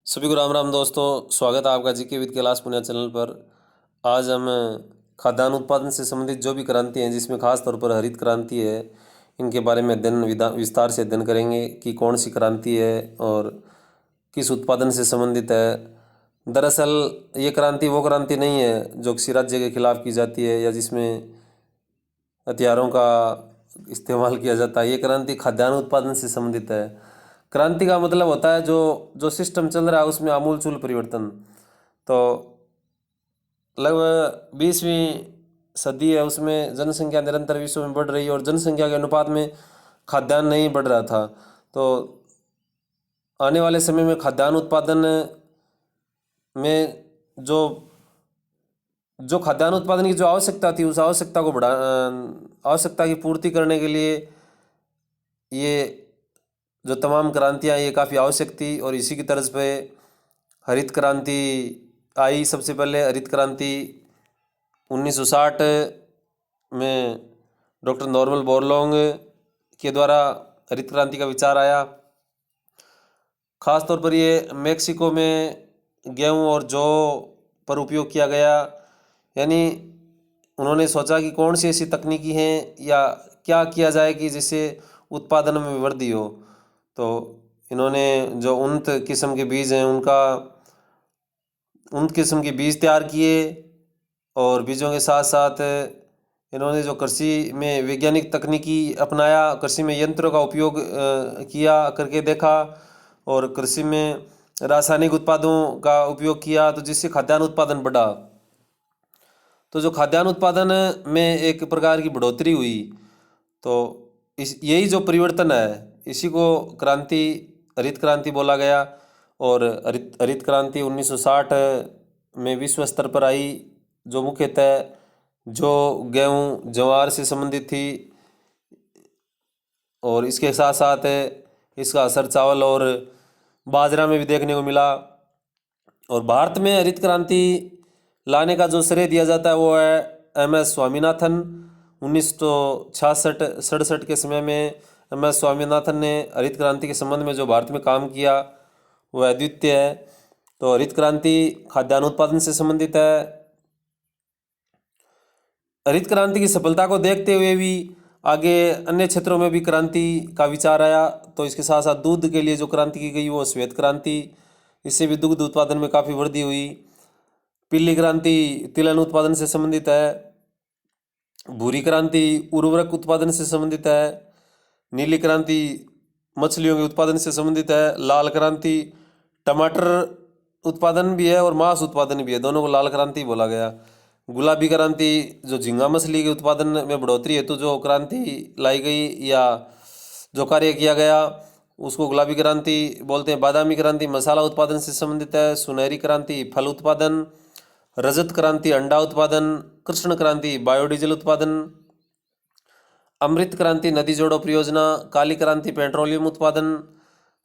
सभी को राम राम दोस्तों। स्वागत है आपका GK with Kailash Punia channel पर। आज हम खाद्यान्न उत्पादन से संबंधित जो भी क्रांति हैं, जिसमें खास तौर पर हरित क्रांति है, इनके बारे में विस्तार से अध्ययन करेंगे कि कौन सी क्रांति है और किस उत्पादन से संबंधित है। दरअसल ये क्रांति वो क्रांति नहीं है जो किसी राज्य के खिलाफ की जाती है या जिसमें हथियारों का इस्तेमाल किया जाता है। ये क्रांति खाद्यान्न उत्पादन से संबंधित है। क्रांति का मतलब होता है जो जो सिस्टम चल रहा है उसमें आमूलचूल परिवर्तन। तो लगभग 20वीं सदी है, उसमें जनसंख्या निरंतर विश्व में बढ़ रही है और जनसंख्या के अनुपात में खाद्यान्न नहीं बढ़ रहा था। तो आने वाले समय में खाद्यान्न उत्पादन में जो जो खाद्यान्न उत्पादन की जो आवश्यकता थी, उस आवश्यकता को आवश्यकता की पूर्ति करने के लिए ये जो तमाम क्रांतियाँ ये काफ़ी आवश्यक थी। और इसी की तर्ज पे हरित क्रांति आई। सबसे पहले हरित क्रांति 1960 में डॉक्टर नॉर्मन बोरलॉन्ग के द्वारा हरित क्रांति का विचार आया। ख़ास तौर पर ये मेक्सिको में गेहूँ और जौ पर उपयोग किया गया। यानी उन्होंने सोचा कि कौन सी ऐसी तकनीकी हैं या क्या किया जाए कि जिससे उत्पादन में वृद्धि हो। तो इन्होंने जो उन्नत किस्म के बीज हैं उन्नत किस्म के बीज तैयार किए और बीजों के साथ साथ इन्होंने जो कृषि में वैज्ञानिक तकनीकी अपनाया, कृषि में यंत्रों का उपयोग किया करके देखा और कृषि में रासायनिक उत्पादों का उपयोग किया, तो जिससे खाद्यान्न उत्पादन बढ़ा। तो जो खाद्यान्न उत्पादन में एक प्रकार की बढ़ोतरी हुई, तो इस यही जो परिवर्तन है इसी को क्रांति हरित क्रांति बोला गया। और हरित क्रांति 1960 में विश्व स्तर पर आई, जो मुख्यतः जो गेहूँ ज्वार से संबंधित थी और इसके साथ साथ इसका असर चावल और बाजरा में भी देखने को मिला। और भारत में हरित क्रांति लाने का जो श्रेय दिया जाता है वो है एम.एस. स्वामीनाथन। 1966-67 के समय में एम.एस. स्वामीनाथन ने हरित क्रांति के संबंध में जो भारत में काम किया वो अद्वितीय है। तो हरित क्रांति खाद्यान्न उत्पादन से संबंधित है। हरित क्रांति की सफलता को देखते हुए भी आगे अन्य क्षेत्रों में भी क्रांति का विचार आया। तो इसके साथ साथ दूध के लिए जो क्रांति की गई वो श्वेत क्रांति, इससे भी दुग्ध उत्पादन में काफ़ी वृद्धि हुई। पीली क्रांति तिलहन उत्पादन से संबंधित है। भूरी क्रांति उर्वरक उत्पादन से संबंधित है। नीली क्रांति मछलियों के उत्पादन से संबंधित है। लाल क्रांति टमाटर उत्पादन भी है और मांस उत्पादन भी है, दोनों को लाल क्रांति बोला गया। गुलाबी क्रांति जो झींगा मछली के उत्पादन में बढ़ोतरी हेतु जो क्रांति लाई गई या जो कार्य किया गया उसको गुलाबी क्रांति बोलते हैं। बादामी क्रांति मसाला उत्पादन से संबंधित है। सुनहरी क्रांति फल उत्पादन। रजत क्रांति अंडा उत्पादन। कृष्ण क्रांति बायोडीजल उत्पादन। अमृत क्रांति नदी जोड़ो परियोजना। काली क्रांति पेट्रोलियम उत्पादन।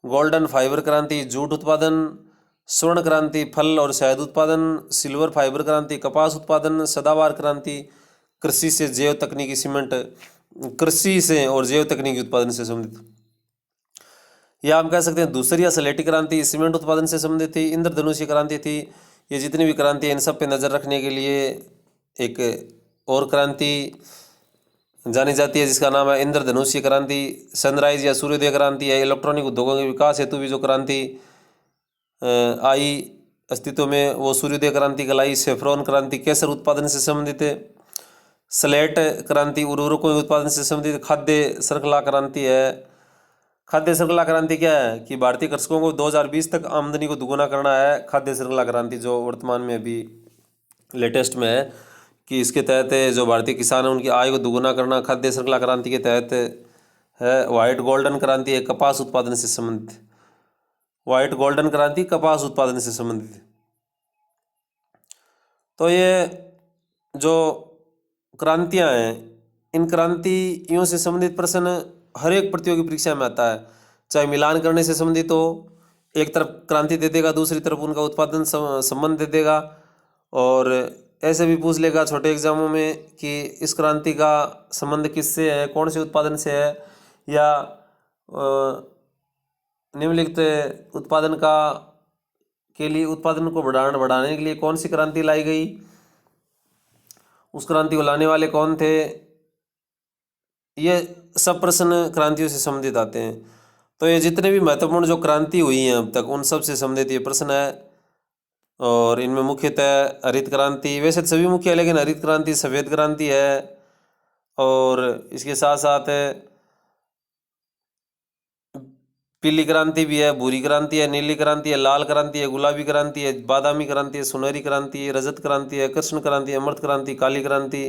गोल्डन फाइबर क्रांति जूट उत्पादन। स्वर्ण क्रांति फल और शहद उत्पादन। सिल्वर फाइबर क्रांति कपास उत्पादन। सदाबहार क्रांति कृषि से जैव तकनीकी सीमेंट, कृषि से और जैव तकनीकी उत्पादन से संबंधित। या हम कह सकते हैं दूसरी या सलेटी क्रांति सीमेंट उत्पादन से संबंधित थी। इंद्रधनुषी क्रांति थी। ये जितनी भी क्रांति है इन सब पे नज़र रखने के लिए एक और क्रांति जानी जाती है जिसका नाम है इंद्रधनुषी क्रांति। सनराइज या सूर्योदय क्रांति है। इलेक्ट्रॉनिक उद्योगों के विकास हेतु भी जो क्रांति आई अस्तित्व में वो सूर्योदय क्रांति कहलाई। सेफ्रॉन क्रांति केसर उत्पादन से संबंधित है। स्लेट क्रांति उर्वरकों के उत्पादन से संबंधित। खाद्य श्रृंखला क्रांति है। खाद्य श्रृंखला क्रांति क्या है कि भारतीय कृषकों को 2020 तक आमदनी को दुगुना करना है। खाद्य श्रृंखला क्रांति जो वर्तमान में अभी लेटेस्ट में है कि इसके तहत जो भारतीय किसान हैं उनकी आय को दुगुना करना खाद्य श्रृंखला क्रांति के तहत है। वाइट गोल्डन क्रांति है कपास उत्पादन से संबंधित। वाइट गोल्डन क्रांति कपास उत्पादन से संबंधित। तो ये जो क्रांतियां हैं इन क्रांतियों से संबंधित प्रश्न हर एक प्रतियोगी परीक्षा में आता है, चाहे मिलान करने से संबंधित हो, एक तरफ क्रांति दे देगा दूसरी तरफ उनका उत्पादन संबंध दे देगा। और ऐसे भी पूछ लेगा छोटे एग्जामों में कि इस क्रांति का संबंध किससे है, कौन से उत्पादन से है, या निम्नलिखित उत्पादन का के लिए उत्पादन को बढ़ाने के लिए कौन सी क्रांति लाई गई? उस क्रांति को लाने वाले कौन थे? ये सब प्रश्न क्रांतियों से संबंधित आते हैं। तो ये जितने भी महत्वपूर्ण जो क्रांति हुई हैं अब तक, उन सब से संबंधित ये प्रश्न है। और इनमें मुख्यतः हरित क्रांति, वैसे तो सभी मुख्य है लेकिन हरित क्रांति सफ़ेद क्रांति है, और इसके साथ साथ पीली क्रांति भी है, भूरी क्रांति है, नीली क्रांति है, लाल क्रांति है, गुलाबी क्रांति है, बादामी क्रांति है, सुनहरी क्रांति है, रजत क्रांति है, कृष्ण क्रांति, अमृत क्रांति, काली क्रांति।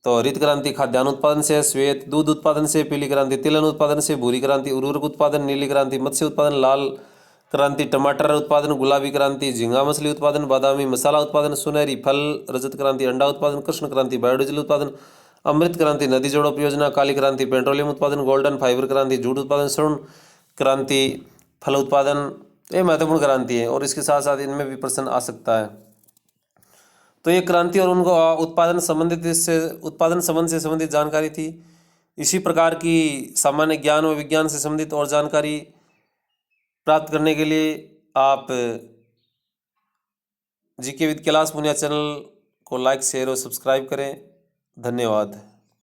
तो हरित क्रांति खाद्यान्न उत्पादन से, श्वेत दूध उत्पादन से, पीली क्रांति तिलहन उत्पादन से, भूरी क्रांति उर्वरक उत्पादन, नीली क्रांति मत्स्य उत्पादन, लाल क्रांति टमाटर उत्पादन, गुलाबी क्रांति झींगा मछली उत्पादन, बादामी मसाला उत्पादन, सुनहरी फल, रजत क्रांति अंडा उत्पादन, कृष्ण क्रांति बायोडीजल उत्पादन, अमृत क्रांति नदी जोड़ो परियोजना, काली क्रांति पेट्रोलियम उत्पादन, गोल्डन फाइबर क्रांति जूट उत्पादन, स्वर्ण क्रांति फल उत्पादन। ये महत्वपूर्ण क्रांति है और इसके साथ साथ इनमें भी प्रश्न आ सकता है। तो ये क्रांति और उनको उत्पादन संबंध से संबंधित जानकारी थी। इसी प्रकार की सामान्य ज्ञान व विज्ञान से संबंधित और जानकारी प्राप्त करने के लिए आप GK with Kailash Punia channel को लाइक, शेयर और सब्सक्राइब करें। धन्यवाद।